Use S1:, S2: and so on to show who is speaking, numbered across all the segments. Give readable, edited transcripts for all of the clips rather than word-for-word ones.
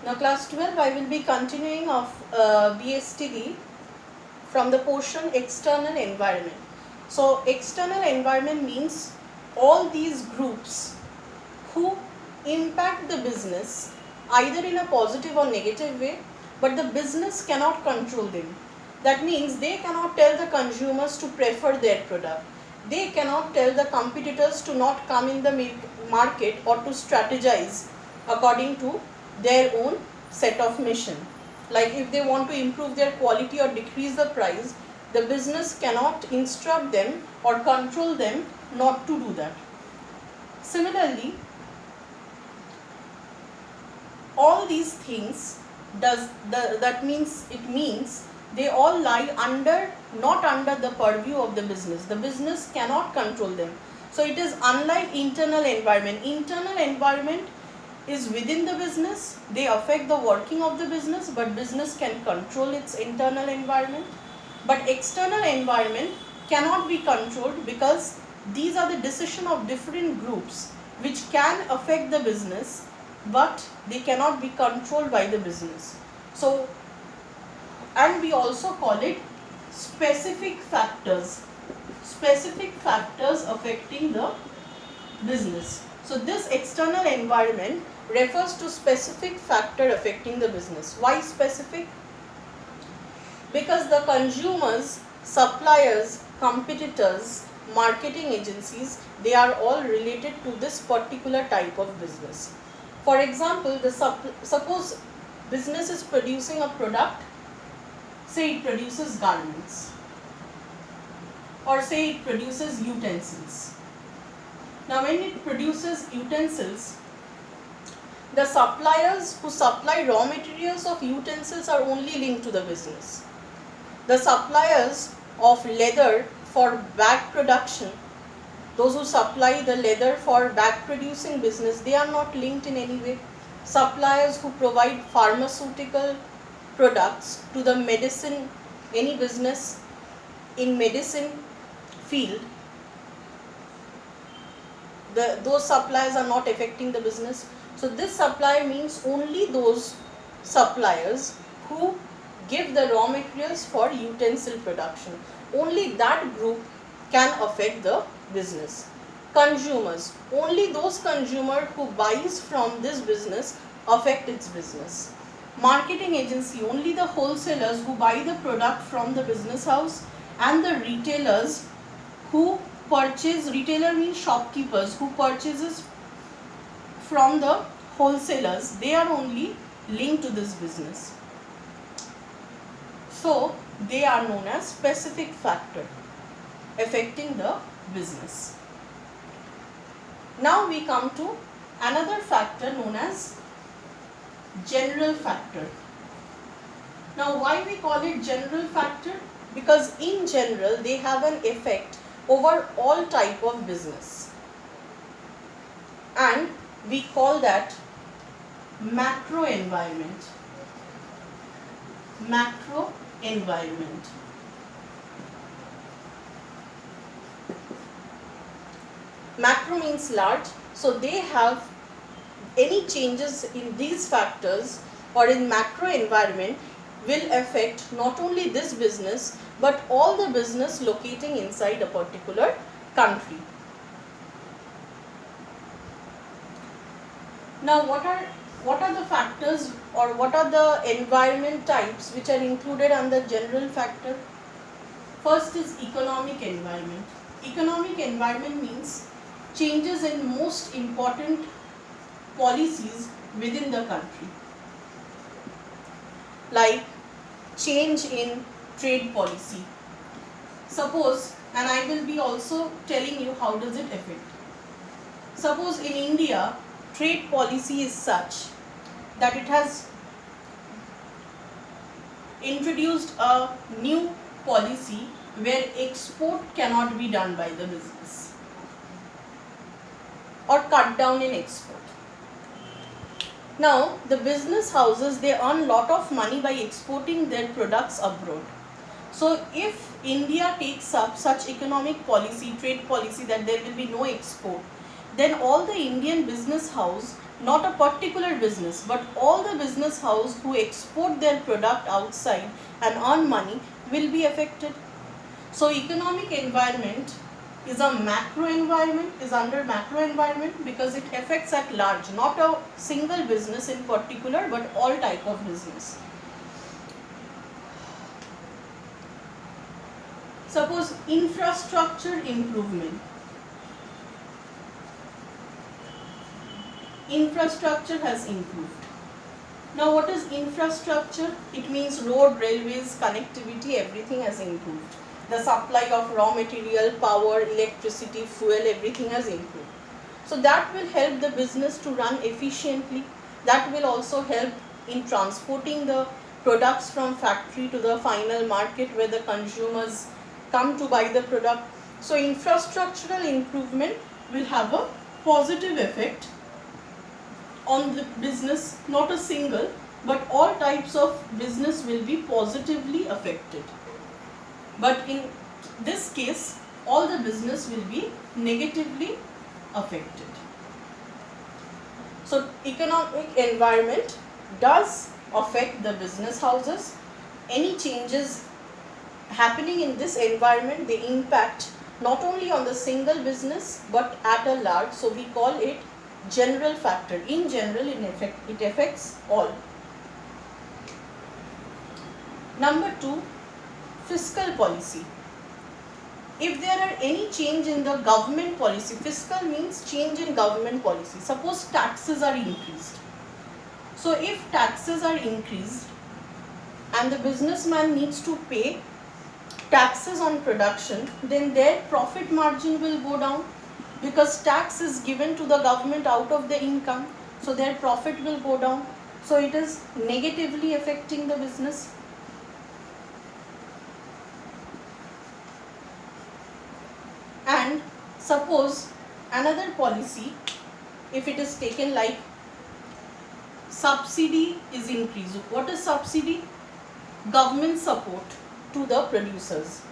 S1: Now class 12 I will be continuing of BSTD from the portion external environment. So external environment means all these groups who impact the business either in a positive or negative way, but the business cannot control them. That means they cannot tell the consumers to prefer their product. They cannot tell the competitors to not come in the market or to strategize according to their own set of mission. Like if they want to improve their quality or decrease the price, the business cannot instruct them or control them not to do that. Similarly, all these things that means they all lie not under the purview of the business. The business cannot control them. So it is unlike internal environment. Internal environment is within the business. They affect the working of the business, but business can control its internal environment. But external environment cannot be controlled because these are the decision of different groups which can affect the business, but they cannot be controlled by the business. So, and we also call it specific factors affecting the business. So this external environment refers to specific factor affecting the business. Why specific? Because the consumers, suppliers, competitors, marketing agencies, they are all related to this particular type of business. For example, suppose business is producing a product, say it produces garments, or say it produces utensils. Now when it produces utensils, the suppliers who supply raw materials of utensils are only linked to the business. The suppliers of leather for bag production, those who supply the leather for bag producing business, they are not linked in any way. Suppliers who provide pharmaceutical products to the medicine, any business in medicine field, those suppliers are not affecting the business. So this supplier means only those suppliers who give the raw materials for utensil production. Only that group can affect the business. Consumers, only those consumers who buys from this business affect its business. Marketing agency, only the wholesalers who buy the product from the business house, and the retailers who purchase, retailer means shopkeepers who purchases from the wholesalers, they are only linked to this business. So they are known as specific factor affecting the business. Now we come to another factor known as general factor. Now why we call it general factor? Because in general they have an effect over all type of business, and we call that macro environment. Macro environment. Macro means large, so they have any changes in these factors or in macro environment will affect not only this business but all the business locating inside a particular country. Now what are the factors or what are the environment types which are included under general factor? First is economic environment. Economic environment means changes in most important policies within the country, like change in trade policy. Suppose, and I will be also telling you how does it affect. Suppose in India, trade policy is such that it has introduced a new policy where export cannot be done by the business or cut down in export. Now the business houses, they earn lot of money by exporting their products abroad. So if India takes up such economic policy, trade policy that there will be no export, then all the Indian business house not a particular business, but all the business house who export their product outside and earn money will be affected. So economic environment is a macro environment, is under macro environment because it affects at large, not a single business in particular, but all type of business. Suppose infrastructure improvement. Infrastructure has improved. Now what is infrastructure? It means road, railways, connectivity, everything has improved. The supply of raw material, power, electricity, fuel, everything has improved. So that will help the business to run efficiently. That will also help in transporting the products from factory to the final market where the consumers come to buy the product. So infrastructural improvement will have a positive effect on the business, not a single, but all types of business will be positively affected. But in this case, all the business will be negatively affected. So economic environment does affect the business houses. Any changes happening in this environment, they impact not only on the single business but at a large. So we call it general factor. In general, it affects all. Number 2, fiscal policy. If there are any change in the government policy, fiscal means change in government policy. Suppose taxes are increased. So if taxes are increased and the businessman needs to pay taxes on production, then their profit margin will go down because tax is given to the government out of the income. So their profit will go down. So it is negatively affecting the business. And suppose another policy, if it is taken like subsidy is increased. What is subsidy? Government support to the producers.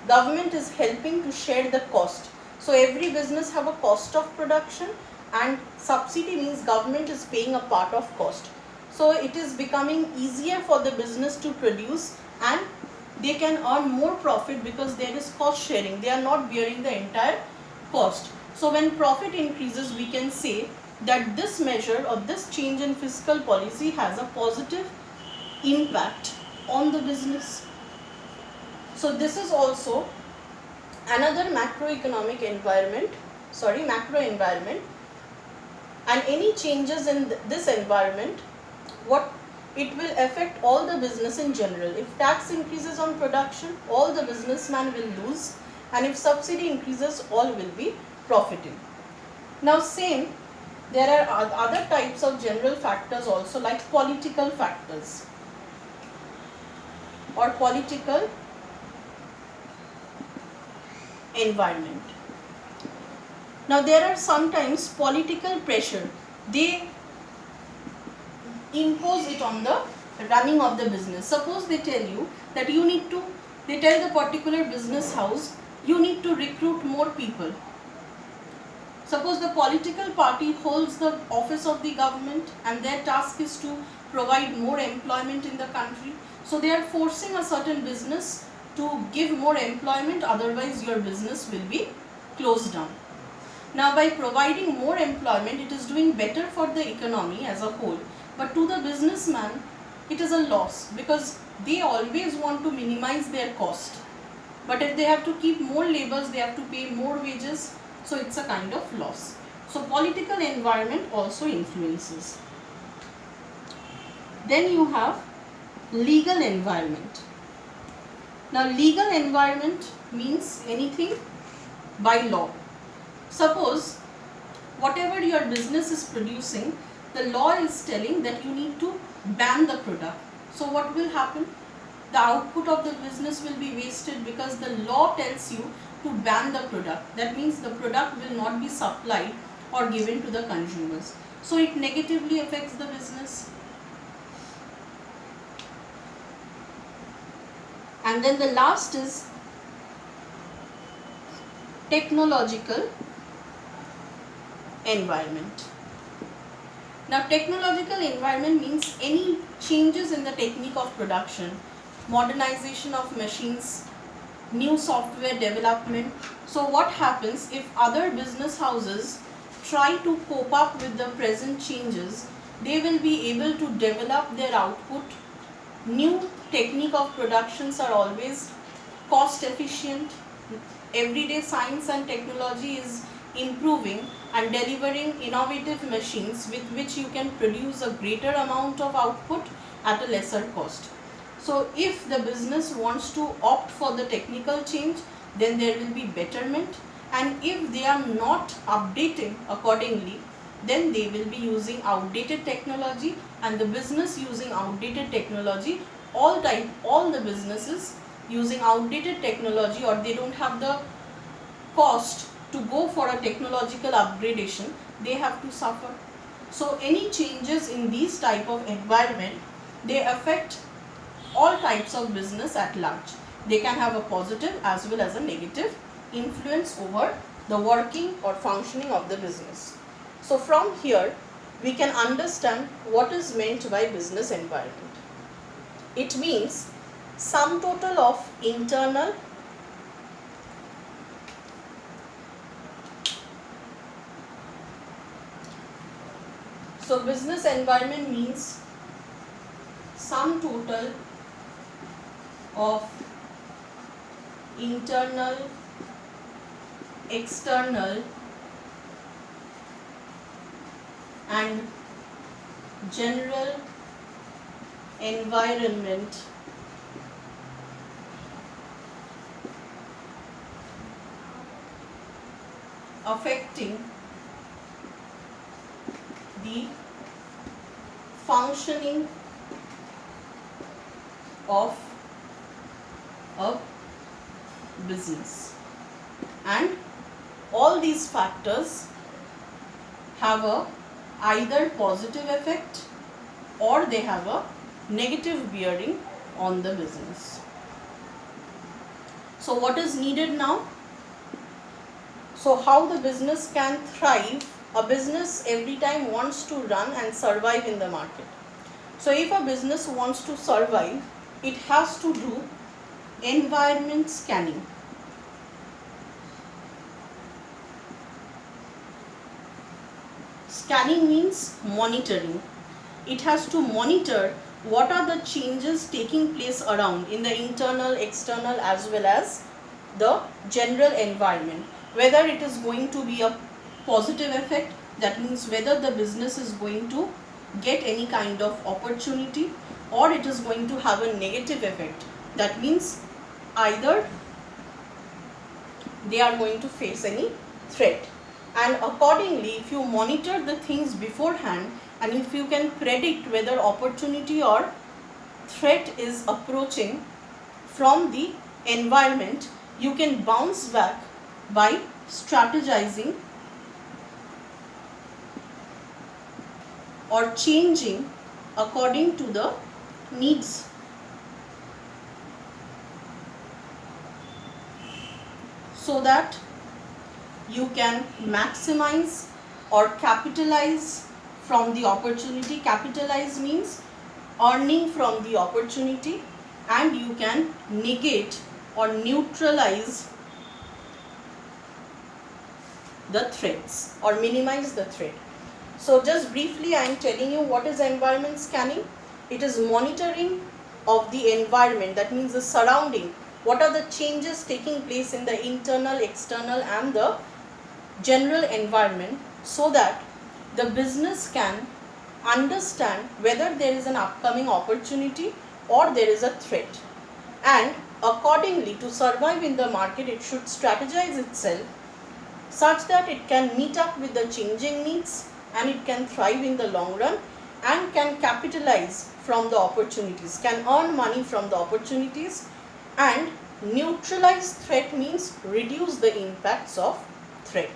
S1: Government is helping to share the cost. So every business have a cost of production, and subsidy means government is paying a part of cost. So it is becoming easier for the business to produce and they can earn more profit because there is cost sharing. They are not bearing the entire cost. So when profit increases, we can say that this measure or this change in fiscal policy has a positive impact on the business. So this is also another macro environment, and any changes in this environment, what it will affect all the business in general. If tax increases on production, all the businessmen will lose, and if subsidy increases, all will be profiting. Now same, there are other types of general factors also, like political factors or political environment. Now there are sometimes political pressure, they impose it on the running of the business. Suppose they tell you that they tell the particular business house, you need to recruit more people. Suppose the political party holds the office of the government and their task is to provide more employment in the country. So they are forcing a certain business to give more employment, otherwise your business will be closed down. Now by providing more employment, it is doing better for the economy as a whole. But to the businessman, it is a loss because they always want to minimize their cost. But if they have to keep more laborers, they have to pay more wages. So it's a kind of loss. So political environment also influences. Then you have legal environment. Now legal environment means anything by law. Suppose whatever your business is producing, the law is telling that you need to ban the product. So what will happen? The output of the business will be wasted because the law tells you to ban the product. That means the product will not be supplied or given to the consumers. So it negatively affects the business. And then the last is technological environment. Now, technological environment means any changes in the technique of production, modernization of machines, new software development. So what happens if other business houses try to cope up with the present changes, they will be able to develop their output. New technique of productions are always cost efficient. Everyday science and technology is improving and delivering innovative machines with which you can produce a greater amount of output at a lesser cost. So if the business wants to opt for the technical change, then there will be betterment, and if they are not updating accordingly, then they will be using outdated technology, and the business using outdated technology, all the businesses using outdated technology, or they don't have the cost to go for a technological upgradation, they have to suffer. So any changes in these type of environment, they affect all types of business at large. They can have a positive as well as a negative influence over the working or functioning of the business. So from here we can understand what is meant by business environment. It means sum total of internal, so business environment means sum total of internal, external and general environment affecting the functioning of a business, and all these factors have a either positive effect or they have a negative bearing on the business. So what is needed now? So how the business can thrive? A business every time wants to run and survive in the market. So if a business wants to survive, it has to do environment scanning. Scanning means monitoring. It has to monitor what are the changes taking place around in the internal, external as well as the general environment. Whether it is going to be a positive effect, that means whether the business is going to get any kind of opportunity, or it is going to have a negative effect. That means either they are going to face any threat. And accordingly, if you monitor the things beforehand and if you can predict whether opportunity or threat is approaching from the environment, you can bounce back by strategizing or changing according to the needs. So that you can maximize or capitalize from the opportunity. Capitalize means earning from the opportunity, and you can negate or neutralize the threats or minimize the threat. So just briefly I am telling you what is environment scanning. It is monitoring of the environment, that means the surrounding. What are the changes taking place in the internal, external and the general environment, so that the business can understand whether there is an upcoming opportunity or there is a threat, and accordingly to survive in the market it should strategize itself such that it can meet up with the changing needs and it can thrive in the long run and can capitalize from the opportunities, can earn money from the opportunities. And neutralize threat means reduce the impacts of threat.